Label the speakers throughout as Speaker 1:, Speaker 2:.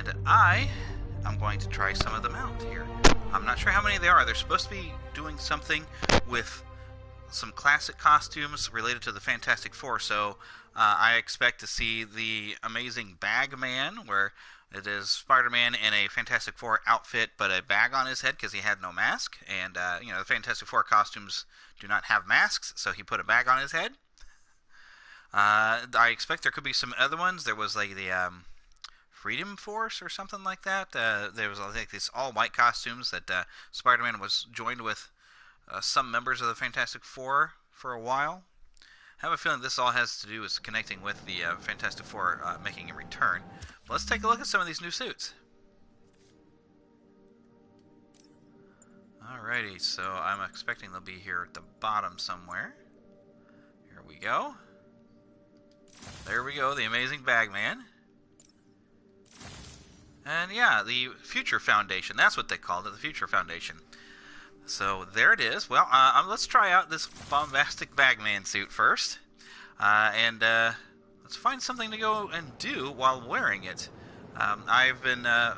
Speaker 1: And I'm going to try some of them out here. I'm not sure how many they are. They're supposed to be doing something with some classic costumes related to the Fantastic Four, so I expect to see the amazing Bagman, where it is Spider-Man in a Fantastic Four outfit, but a bag on his head because he had no mask. And, the Fantastic Four costumes do not have masks, so he put a bag on his head. I expect there could be some other ones. There was, like, the Freedom Force or something like that. There was, I think, these all-white costumes that Spider-Man was joined with some members of the Fantastic Four for a while. I have a feeling this all has to do with connecting with the Fantastic Four making a return. But let's take a look at some of these new suits. Alrighty, so I'm expecting they'll be here at the bottom somewhere. Here we go. There we go, the amazing Bagman. And yeah, the Future Foundation, that's what they called it, the Future Foundation. So there it is. Well, let's try out this bombastic Bagman suit first. Let's find something to go and do while wearing it.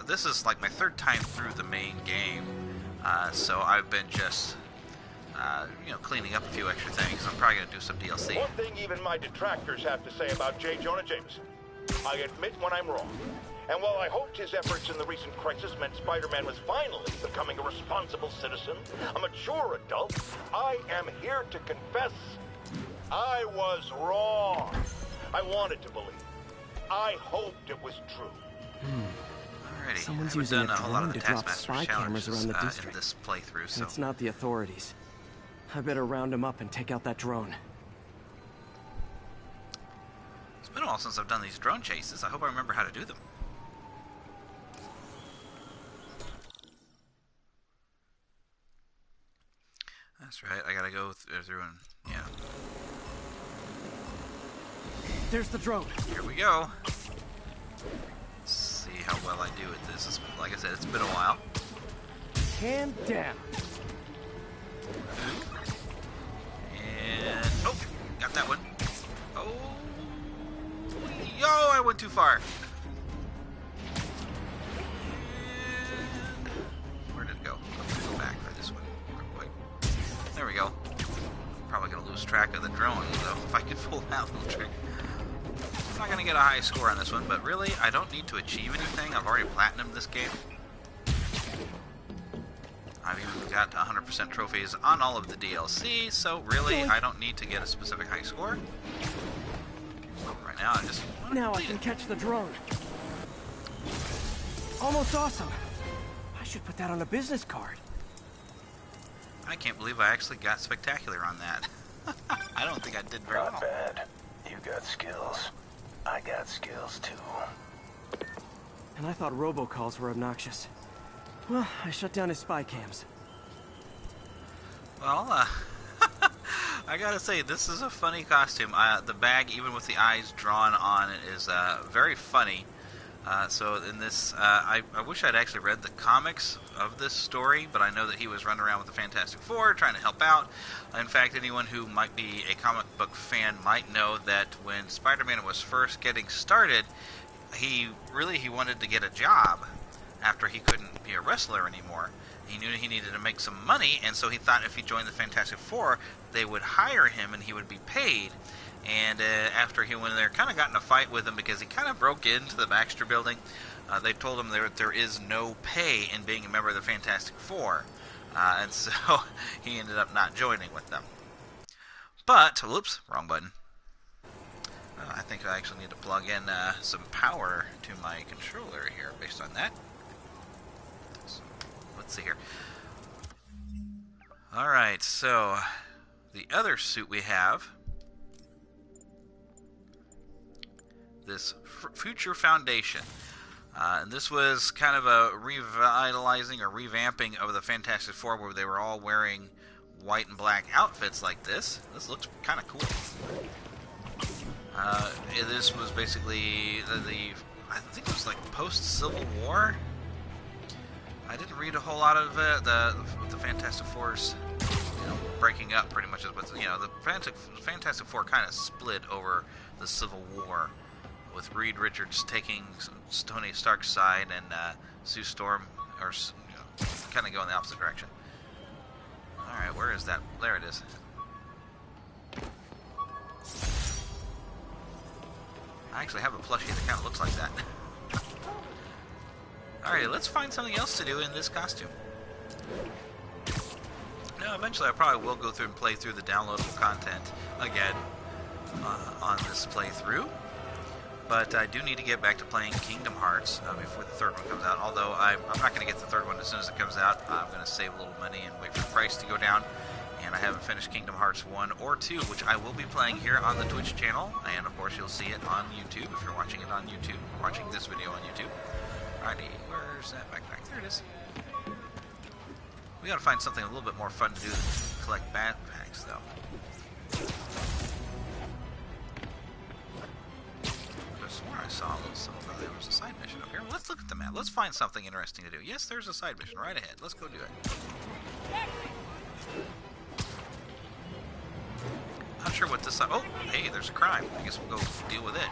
Speaker 1: This is like my third time through the main game. So I've been just, cleaning up a few extra things. I'm probably going to do some DLC.
Speaker 2: One thing even my detractors have to say about J. Jonah Jameson. I admit when I'm wrong. And while I hoped his efforts in the recent crisis meant Spider-Man was finally becoming a responsible citizen, a mature adult, I am here to confess I was wrong. I wanted to believe. I hoped it was true.
Speaker 1: Alrighty,
Speaker 3: Someone's
Speaker 1: I haven't
Speaker 3: using
Speaker 1: done
Speaker 3: a
Speaker 1: a whole lot
Speaker 3: drone
Speaker 1: of the
Speaker 3: to drop
Speaker 1: Taskmaster
Speaker 3: spy cameras around the
Speaker 1: challenges
Speaker 3: district.
Speaker 1: in this playthrough,
Speaker 3: And
Speaker 1: so
Speaker 3: it's not the authorities. I better round them up and take out that drone.
Speaker 1: it's been a while since I've done these drone chases. I hope I remember how to do them. That's right, I gotta go through and, yeah.
Speaker 3: There's the drone.
Speaker 1: Here we go. Let's see how well I do at this. Like I said, it's been a while.
Speaker 3: Hand down.
Speaker 1: And, oh, got that one. Oh, yo, I went too far. And, where did it go? Let's go back for this one real quick. There we go. Probably gonna lose track of the drone, though, if I could pull that little trick. I'm not gonna get a high score on this one, but really, I don't need to achieve anything. I've already platinumed this game. I've even got 100% trophies on all of the DLC, so really, I don't need to get a specific high score. Right now, I just want to
Speaker 3: Now I can catch the drone. Almost awesome. I should put that on a business card.
Speaker 1: I can't believe I actually got spectacular on that. I don't think I did very well.
Speaker 4: Not bad. You got skills. I got skills too.
Speaker 3: And I thought robocalls were obnoxious. Well, I shut down his spy cams.
Speaker 1: Well, I gotta say, this is a funny costume. The bag, even with the eyes drawn on it, is very funny. So in this, I wish I'd actually read the comics of this story, but I know that he was running around with the Fantastic Four trying to help out. In fact, anyone who might be a comic book fan might know that when Spider-Man was first getting started, he wanted to get a job after he couldn't be a wrestler anymore. He knew he needed to make some money, and so he thought if he joined the Fantastic Four, they would hire him and he would be paid. And after he went in there, kind of got in a fight with him because he kind of broke into the Baxter Building. They told him there is no pay in being a member of the Fantastic Four. And so he ended up not joining with them. But, whoops, wrong button. I think I actually need to plug in some power to my controller here based on that. So, let's see here. Alright, so the other suit we have, this Future Foundation. And this was kind of a revitalizing or revamping of the Fantastic Four, where they were all wearing white and black outfits like this. This looks kind of cool. This was basically I think it was like post-Civil War. I didn't read a whole lot of it. The Fantastic Four's, breaking up pretty much is what's, the Fantastic Four kind of split over the Civil War with Reed Richards taking Tony Stark's side and Sue Storm, or kind of going the opposite direction. All right, where is that? There it is. I actually have a plushie that kind of looks like that. Alright, let's find something else to do in this costume. Now, eventually I probably will go through and play through the downloadable content again on this playthrough. But I do need to get back to playing Kingdom Hearts before the third one comes out. Although I'm not going to get the third one as soon as it comes out. I'm going to save a little money and wait for the price to go down. And I haven't finished Kingdom Hearts 1 or 2, which I will be playing here on the Twitch channel. And of course you'll see it on YouTube if you're watching it on YouTube, watching this video on YouTube. Alrighty, where's that backpack? There it is. We gotta find something a little bit more fun to do than collect backpacks, though. I swore I saw there was a side mission up here. Well, let's look at the map. Let's find something interesting to do. Yes, there's a side mission right ahead. Let's go do it. Not sure what this... Oh, hey, there's a crime. I guess we'll go deal with it.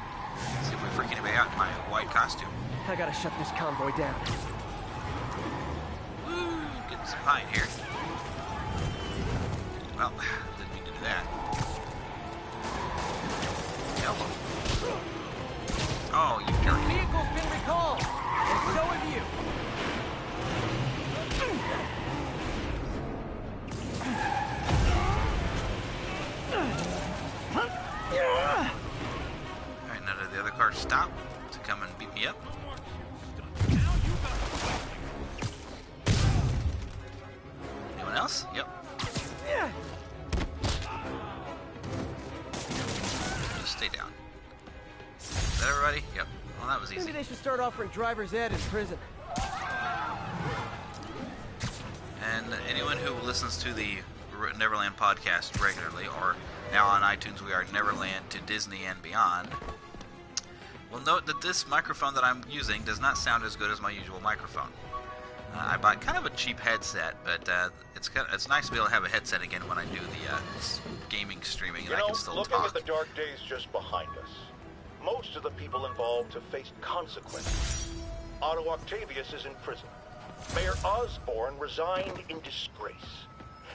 Speaker 1: See if we freak anybody out in my white costume.
Speaker 3: I gotta shut this convoy down.
Speaker 1: Woo! Getting some pine here. Well, didn't mean to do that. Hello. Oh, you jerk.
Speaker 3: The vehicle's been recalled, and so have you.
Speaker 1: Alright, none of the other cars stop to come and beat me up. Anyone else? Yep. Just stay down. Is that everybody? Yep. Well, that was easy.
Speaker 3: Maybe they should start offering driver's ed in prison.
Speaker 1: And anyone who listens to the Neverland podcast regularly, or now on iTunes we are Neverland to Disney and Beyond, will note that this microphone that I'm using does not sound as good as my usual microphone. I bought kind of a cheap headset, but it's nice to be able to have a headset again when I do the gaming streaming, and I can still
Speaker 2: looking
Speaker 1: talk.
Speaker 2: at the dark days just behind us, most of the people involved have faced consequences. Otto Octavius is in prison. Mayor Osborn resigned in disgrace.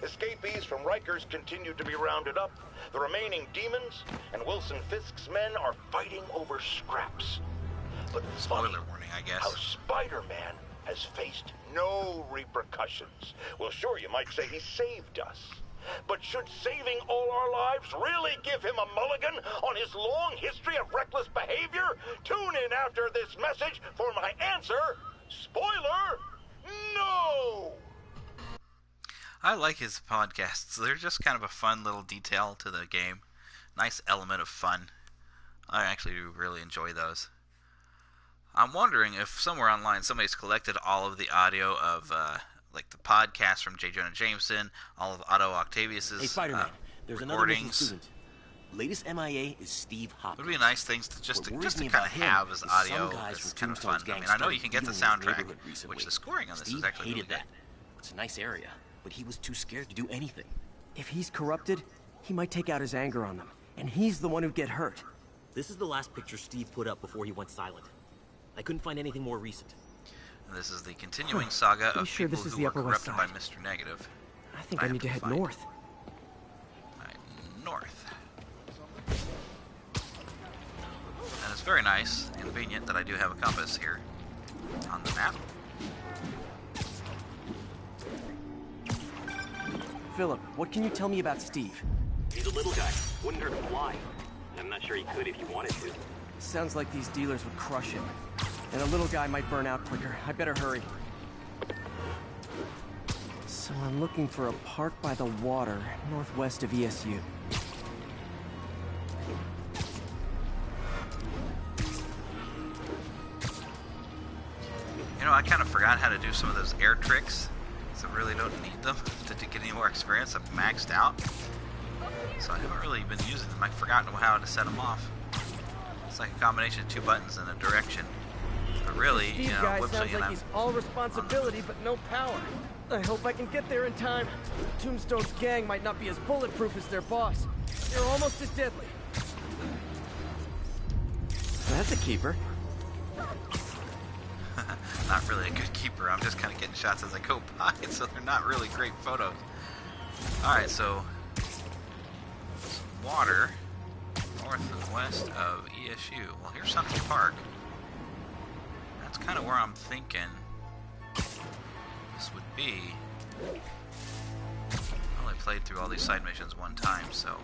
Speaker 2: Escapees from Rikers continue to be rounded up. The remaining demons and Wilson Fisk's men are fighting over scraps. But
Speaker 1: Spoiler warning, I guess.
Speaker 2: how Spider-Man has faced no repercussions. Well, sure, you might say he saved us. But should saving all our lives really give him a mulligan on his long history of reckless behavior? Tune in after this message for my answer. Spoiler, no!
Speaker 1: I like his podcasts. They're just kind of a fun little detail to the game. Nice element of fun. I actually do really enjoy those. I'm wondering if somewhere online somebody's collected all of the audio of like the podcast from J. Jonah Jameson, all of Otto Octavius's
Speaker 5: Hey, Spider-Man, there's another missing
Speaker 1: recordings.
Speaker 5: student. Latest MIA is Steve
Speaker 1: It
Speaker 5: Hopkins.
Speaker 1: would be nice things to just
Speaker 5: What
Speaker 1: to
Speaker 5: worries me
Speaker 1: kind of
Speaker 5: about him
Speaker 1: have as
Speaker 5: is
Speaker 1: audio.
Speaker 5: some guys
Speaker 1: It's
Speaker 5: from
Speaker 1: kind of fun.
Speaker 5: Tombstone's
Speaker 1: I mean,
Speaker 5: gang
Speaker 1: I know you can get the
Speaker 5: started dealing
Speaker 1: soundtrack,
Speaker 5: with neighborhood
Speaker 1: which
Speaker 5: recently.
Speaker 1: the scoring on this
Speaker 5: Steve
Speaker 1: is actually
Speaker 5: hated
Speaker 1: really good.
Speaker 5: that. It's a nice area, but he was too scared to do anything.
Speaker 3: If he's corrupted, he might take out his anger on them, and he's the one who'd get hurt.
Speaker 5: This is the last picture Steve put up before he went silent. I couldn't find anything more recent.
Speaker 1: And this is the continuing saga
Speaker 3: Pretty
Speaker 1: of
Speaker 3: sure
Speaker 1: people
Speaker 3: this is
Speaker 1: who
Speaker 3: the
Speaker 1: were
Speaker 3: Upper West
Speaker 1: corrupted by
Speaker 3: Side.
Speaker 1: Mr. Negative.
Speaker 3: I think I need to head north.
Speaker 1: Right, north. And it's very nice, convenient that I do have a compass here on the map.
Speaker 3: Philip, what can you tell me about Steve?
Speaker 6: He's a little guy. Wouldn't hurt to fly. I'm not sure he could if he wanted to.
Speaker 3: Sounds like these dealers would crush him. And a little guy might burn out quicker. I better hurry. So I'm looking for a park by the water, northwest of ESU.
Speaker 1: You know, I kind of forgot how to do some of those air tricks, so I really don't need them to get any more experience. I'm maxed out, so I haven't really been using them. I've forgotten how to set them off. It's like a combination of two buttons in a direction. But really,
Speaker 3: Steve
Speaker 1: you know,
Speaker 3: guy
Speaker 1: whoopsie,
Speaker 3: sounds
Speaker 1: and
Speaker 3: like
Speaker 1: I'm
Speaker 3: he's all responsibility but no power. I hope I can get there in time. Tombstone's gang might not be as bulletproof as their boss. They're almost as deadly. That's a keeper.
Speaker 1: Not really a good keeper. I'm just kind of getting shots as I go by, so they're not really great photos. Alright, so water north and west of ESU. Well, here's Central Park. That's kind of where I'm thinking this would be. I only played through all these side missions one time, so...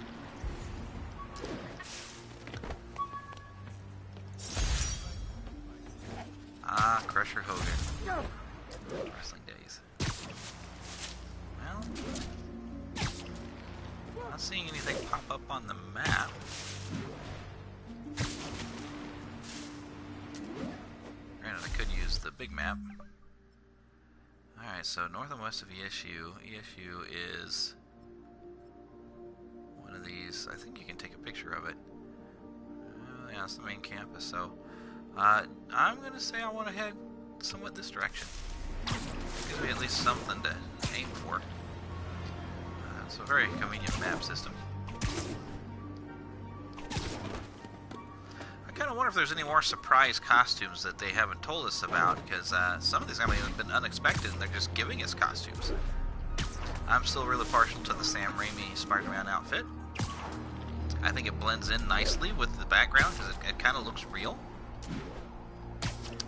Speaker 1: Ah, Crusher Hogan. Wrestling days. Well, not seeing anything pop up on the map. Granted, I could use the big map. Alright, so north and west of ESU. ESU is one of these. I think you can take a picture of it. Yeah, it's the main campus, so... I'm going to say I want to head somewhat this direction. Gives me at least something to aim for. It's a very convenient map system. I kind of wonder if there's any more surprise costumes that they haven't told us about, because some of these have been unexpected and they're just giving us costumes. I'm still really partial to the Sam Raimi Spider-Man outfit. I think it blends in nicely with the background because it kind of looks real.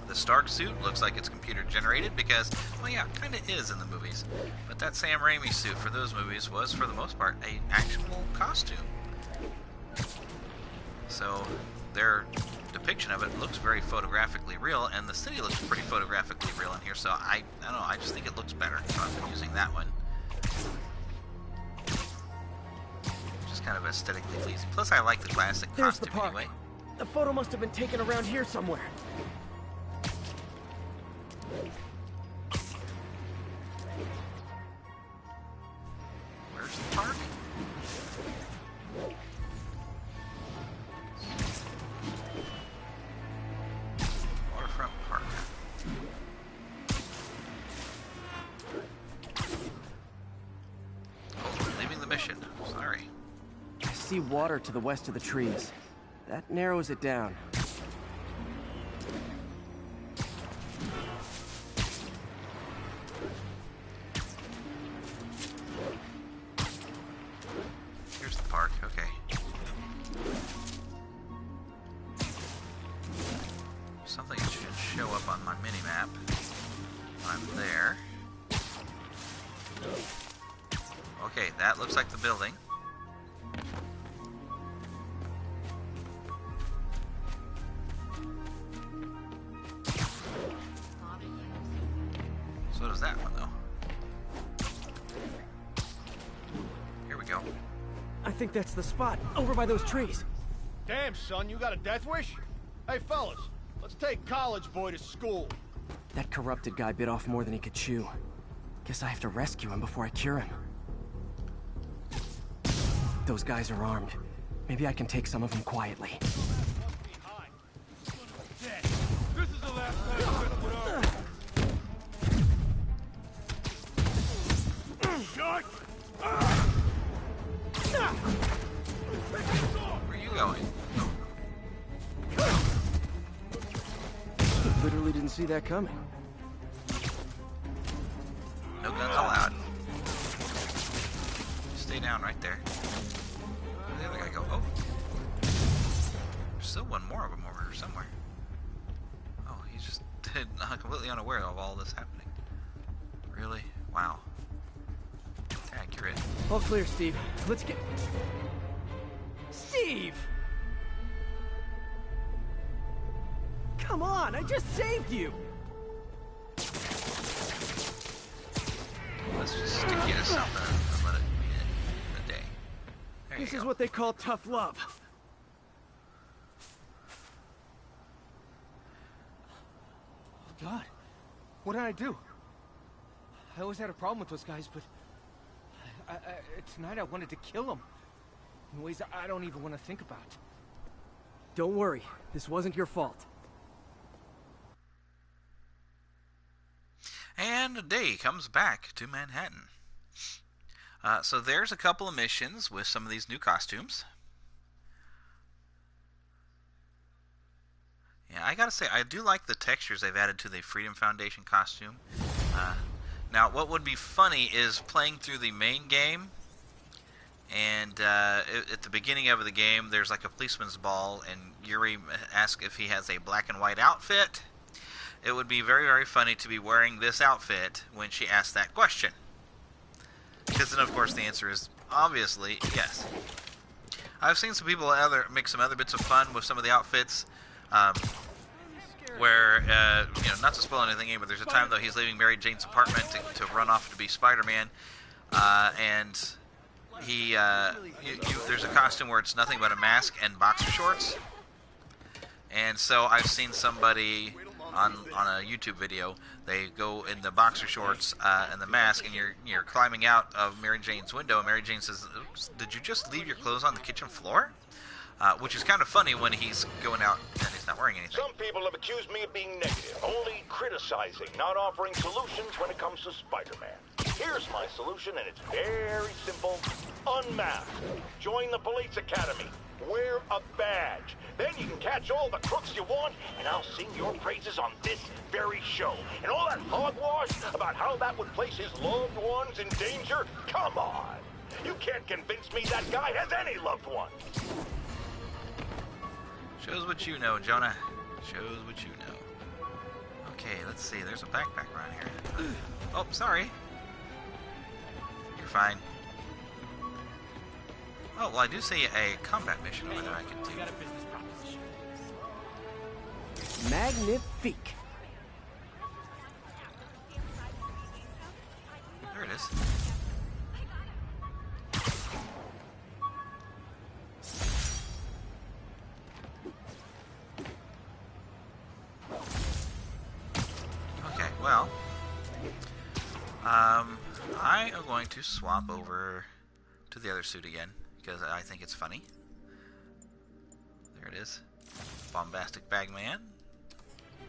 Speaker 1: The Stark suit looks like it's computer generated because, well, yeah, it kind of is in the movies. But that Sam Raimi suit for those movies was, for the most part, an actual costume. So their depiction of it looks very photographically real, and the city looks pretty photographically real in here. So I don't know, I just think it looks better. So I've been using that one. Just kind of aesthetically pleasing. Plus, I like the classic
Speaker 3: There's the
Speaker 1: costume
Speaker 3: park.
Speaker 1: anyway.
Speaker 3: The photo must have been taken around here somewhere.
Speaker 1: Where's the park? Waterfront Park. Oh, leaving the mission. Sorry.
Speaker 3: I see water to the west of the trees. That narrows it down.
Speaker 1: Here's the park. Okay. Something should show up on my mini-map when I'm there. Okay, that looks like the building. So does that one, though. Here we go.
Speaker 3: I think that's the spot, over by those trees.
Speaker 7: Damn, son, you got a death wish? Hey, fellas, let's take college boy to school.
Speaker 3: That corrupted guy bit off more than he could chew. Guess I have to rescue him before I cure him. Those guys are armed. Maybe I can take some of them quietly.
Speaker 7: This is the last time Shut!
Speaker 1: Where are you going?
Speaker 3: Literally didn't see that coming.
Speaker 1: No guns allowed. Stay down right there. Where'd the other guy go? Oh. There's still one more of them over here somewhere. Oh, he's just completely unaware of all this happening. Really? Wow. Accurate.
Speaker 3: All clear, Steve. Let's get... Steve! Come on, I just saved you!
Speaker 1: Let's just stick you to something and let it be in a day. There
Speaker 3: This
Speaker 1: you
Speaker 3: is
Speaker 1: go.
Speaker 3: what they call tough love.
Speaker 7: Oh, God. What did I do? I always had a problem with those guys, but... tonight I wanted to kill them. In ways I don't even want to think about.
Speaker 3: Don't worry, this wasn't your fault.
Speaker 1: And a day comes back to Manhattan. So there's a couple of missions with some of these new costumes. I gotta say, I do like the textures they've added to the Freedom Foundation costume. Now, what would be funny is playing through the main game, and at the beginning of the game, there's like a policeman's ball, and Yuri asks if he has a black and white outfit. It would be very, very funny to be wearing this outfit when she asks that question. Because then, of course, the answer is obviously yes. I've seen some people make some other bits of fun with some of the outfits, where, you know, not to spoil anything, but there's a time, though, he's leaving Mary Jane's apartment to run off to be Spider-Man, and he, there's a costume where it's nothing but a mask and boxer shorts. And so I've seen somebody on a YouTube video, they go in the boxer shorts and the mask, and you're climbing out of Mary Jane's window, and Mary Jane says, "Oops, did you just leave your clothes on the kitchen floor?" Which is kind of funny when he's going out and he's not wearing anything.
Speaker 2: Some people have accused me of being negative, only criticizing, not offering solutions when it comes to Spider-Man. Here's my solution, and it's very simple. Unmask. Join the police academy. Wear a badge. Then you can catch all the crooks you want, and I'll sing your praises on this very show. And all that hogwash about how that would place his loved ones in danger? Come on. You can't convince me that guy has any loved ones.
Speaker 1: Shows what you know, Jonah. Shows what you know. Okay, let's see. There's a backpack around here. Oh, sorry. You're fine. Oh, well, I do see a combat mission over there I can do.
Speaker 3: Magnifique.
Speaker 1: There it is. Okay, well, I am going to swap over to the other suit again, because I think it's funny. There it is. Bombastic Bagman.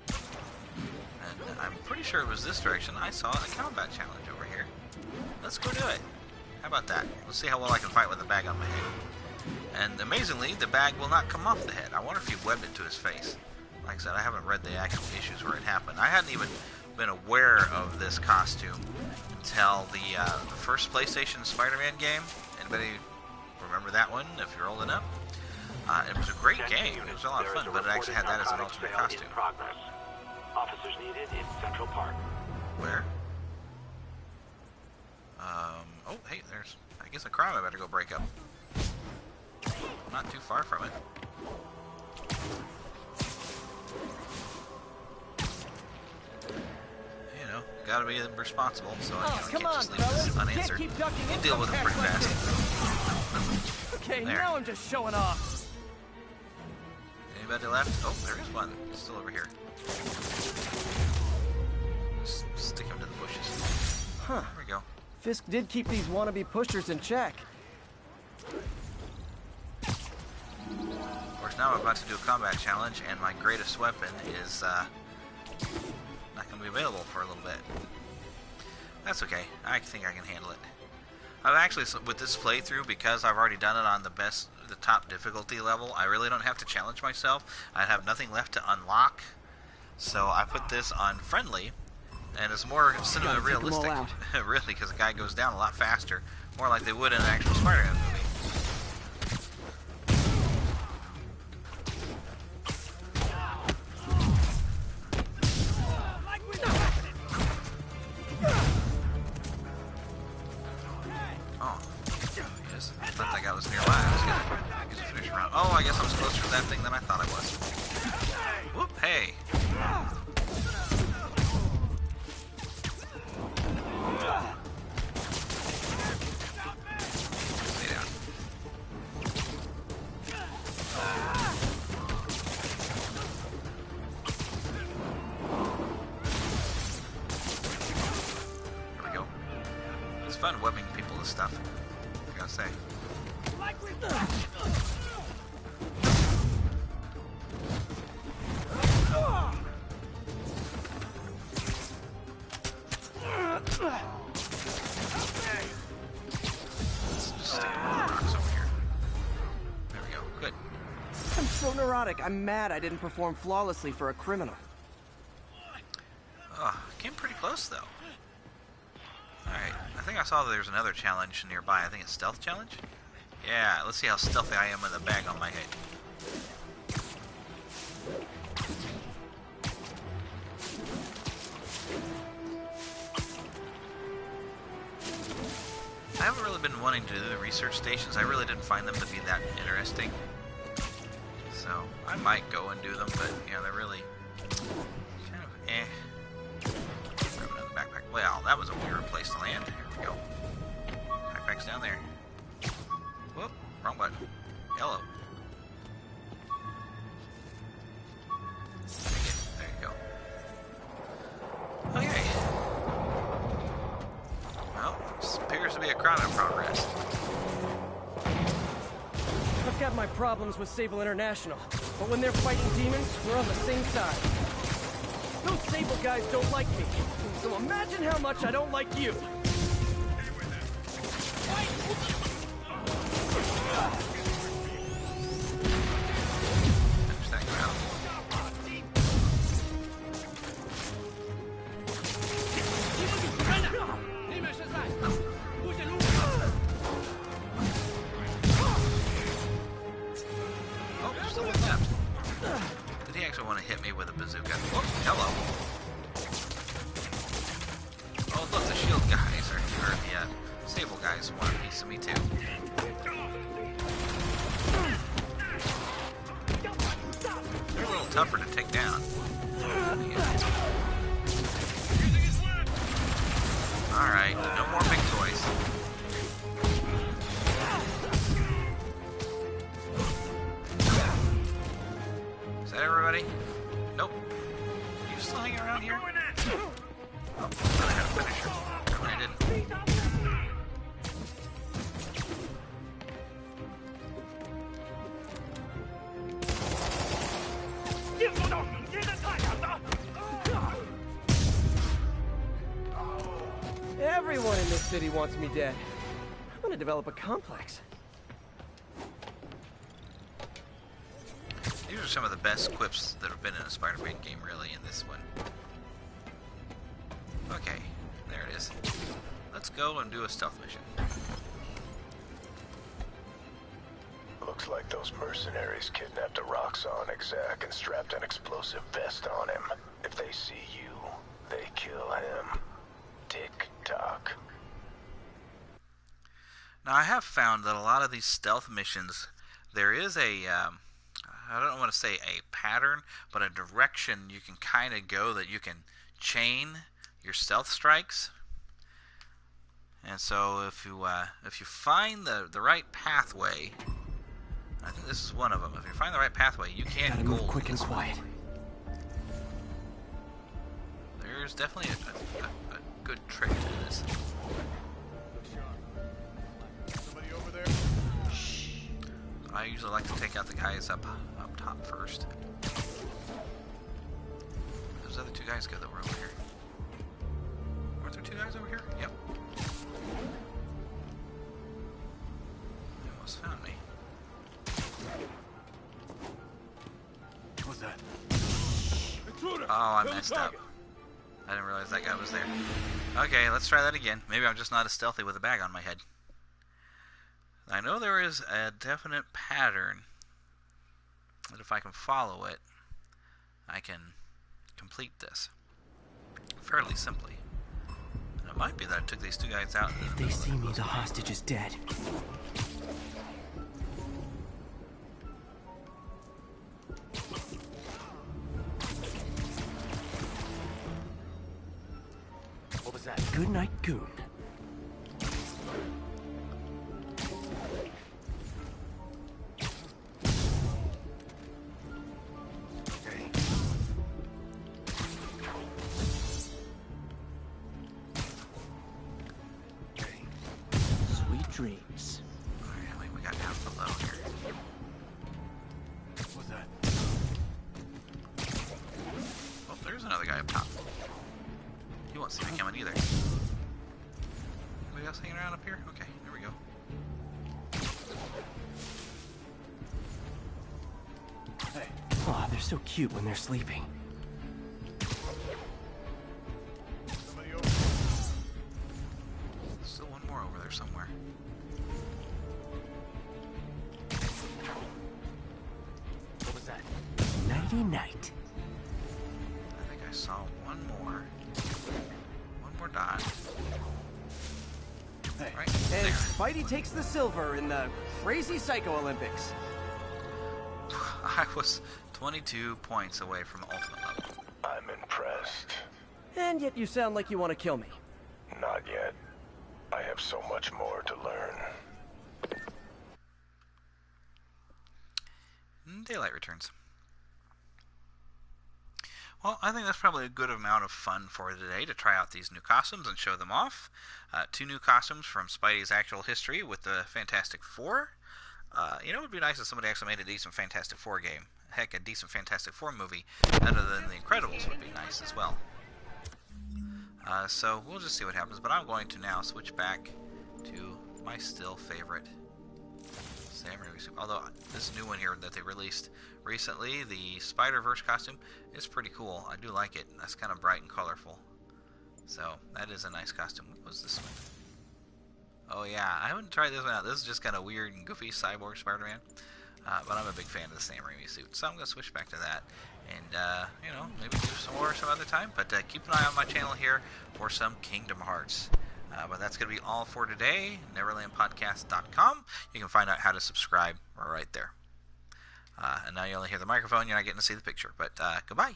Speaker 1: And I'm pretty sure it was this direction I saw a combat challenge over here. Let's go do it. How about that? Let's see how well I can fight with a bag on my head. And amazingly, the bag will not come off the head. I wonder if he webbed it to his face. Like I said, I haven't read the actual issues where it happened. I hadn't even been aware of this costume until the first PlayStation Spider-Man game. Anybody remember that one, if you're old enough? It was a great game. It was a lot of fun, but it actually had that as an alternate costume.
Speaker 6: Officers needed in Central Park.
Speaker 1: Where? Oh, hey, there's, I guess, a crime I better go break up. Not too far from it. You know, gotta be responsible, so you can't just leave this unanswered. We'll deal with it pretty fast.
Speaker 3: Okay,
Speaker 1: There.
Speaker 3: now I'm just showing off.
Speaker 1: Anybody left? Oh, there is one. He's still over here. Just stick him to the bushes.
Speaker 3: Huh.
Speaker 1: There we go.
Speaker 3: Fisk did keep these wannabe pushers in check.
Speaker 1: Of course, now I'm about to do a combat challenge, and my greatest weapon is not going to be available for a little bit. That's okay. I think I can handle it. I've actually, with this playthrough, because I've already done it on the top difficulty level, I really don't have to challenge myself. I have nothing left to unlock, so I put this on friendly, and it's more cinema realistic, really, because the guy goes down a lot faster, more like they would in an actual Spider-Man movie. Oh, I guess I was closer to that thing than I thought I was. Whoop, hey. Stay down. There we go. It's fun webbing people with stuff, I gotta say.
Speaker 3: neurotic. I'm mad I didn't perform flawlessly for a criminal.
Speaker 1: Oh, came pretty close though. Alright, I think I saw that there's another challenge nearby. I think it's stealth challenge? Yeah, let's see how stealthy I am with a bag on my head. I haven't really been wanting to do the research stations. I really didn't find them to be that interesting. So, I might go and do them, but, yeah, they're really kind of eh. Grab another backpack. Well, that was a weird place to land. Here we go. Backpack's down there. Whoop, wrong button. Yellow. There you go. Okay. Well, this appears to be a crowd in progress.
Speaker 3: I've got my problems with Sable International, but when they're fighting demons, we're on the same side. Those Sable guys don't like me, so imagine how much I don't like you.
Speaker 1: Finish that crowd. Oh, there's still one left. Did he actually want to hit me with a bazooka? Oh, hello. Oh, look, the shield guys, or the Sable guys want a piece of me too. They're a little tougher to take down. Alright, no more big toys. Is that everybody? Nope. You still hanging around here? Oh, I thought I had a finisher. Apparently I didn't.
Speaker 3: Everyone in this city wants me dead. I'm gonna develop a complex.
Speaker 1: These are some of the best quips that have been in a Spider-Man game, really, in this one. Okay, there it is. Let's go and do a stealth mission.
Speaker 4: Looks like those mercenaries kidnapped a Roxxon exec and strapped an explosive vest on him. If they see you, they kill him. Tick-tock.
Speaker 1: Now, I have found that a lot of these stealth missions, there is a, I don't want to say a pattern, but a direction you can kind of go that you can chain your stealth strikes. And so if you find the right pathway, I think this is one of them. If you find the right pathway, you can
Speaker 3: Gotta
Speaker 1: go
Speaker 3: move quick and quiet.
Speaker 1: There's definitely a good trick to this.
Speaker 8: Somebody over there?
Speaker 1: I usually like to take out the guys up top first. Those other two guys go that were over here. Weren't there two guys over here? Yep. They almost found me.
Speaker 8: What's that?
Speaker 1: Oh, I messed up. I didn't realize that guy was there. Okay, let's try that again. Maybe I'm just not as stealthy with a bag on my head. I know there is a definite pattern that if I can follow it, I can complete this fairly simply. And it might be that I took these two guys out.
Speaker 3: If they see me, the hostage is dead.
Speaker 8: What was that?
Speaker 3: Good night, Goon. Sweet dreams.
Speaker 1: Alright, we got down below here.
Speaker 8: What's that?
Speaker 1: Oh, there's another guy up top. He won't see me coming either. Anybody else hanging around up here? Okay, there we go.
Speaker 8: Hey,
Speaker 3: Oh, they're so cute when they're sleeping.
Speaker 8: somebody over there.
Speaker 1: There's still one more over there somewhere.
Speaker 5: What was that?
Speaker 3: Nighty night.
Speaker 1: I think I saw one more. One more dot.
Speaker 8: Hey,
Speaker 1: Right
Speaker 3: And
Speaker 1: there.
Speaker 3: Spidey takes the silver in the Crazy Psycho Olympics.
Speaker 1: I was 22 points away from ultimate level.
Speaker 4: I'm impressed.
Speaker 3: And yet you sound like you want to kill me.
Speaker 4: Not yet. I have so much more to learn.
Speaker 1: Daylight returns. Well, I think that's probably a good amount of fun for today to try out these new costumes and show them off. 2 new costumes from Spidey's actual history with the Fantastic Four. You know, it would be nice if somebody actually made a decent Fantastic Four game. Heck, a decent Fantastic Four movie other than The Incredibles would be nice as well. So we'll just see what happens. But I'm going to now switch back to my still favorite Sam Raimi suit. Although this new one here that they released recently, the Spider-Verse costume, is pretty cool. I do like it. That's kind of bright and colorful. So that is a nice costume. What was this one? Oh yeah, I haven't tried this one out. This is just kind of weird and goofy cyborg Spider-Man. But I'm a big fan of the Sam Raimi suit, so I'm going to switch back to that. And, you know, maybe do some more some other time. But keep an eye on my channel here for some Kingdom Hearts. But that's going to be all for today. NeverlandPodcast.com. You can find out how to subscribe right there. And now you only hear the microphone. You're not getting to see the picture. But goodbye.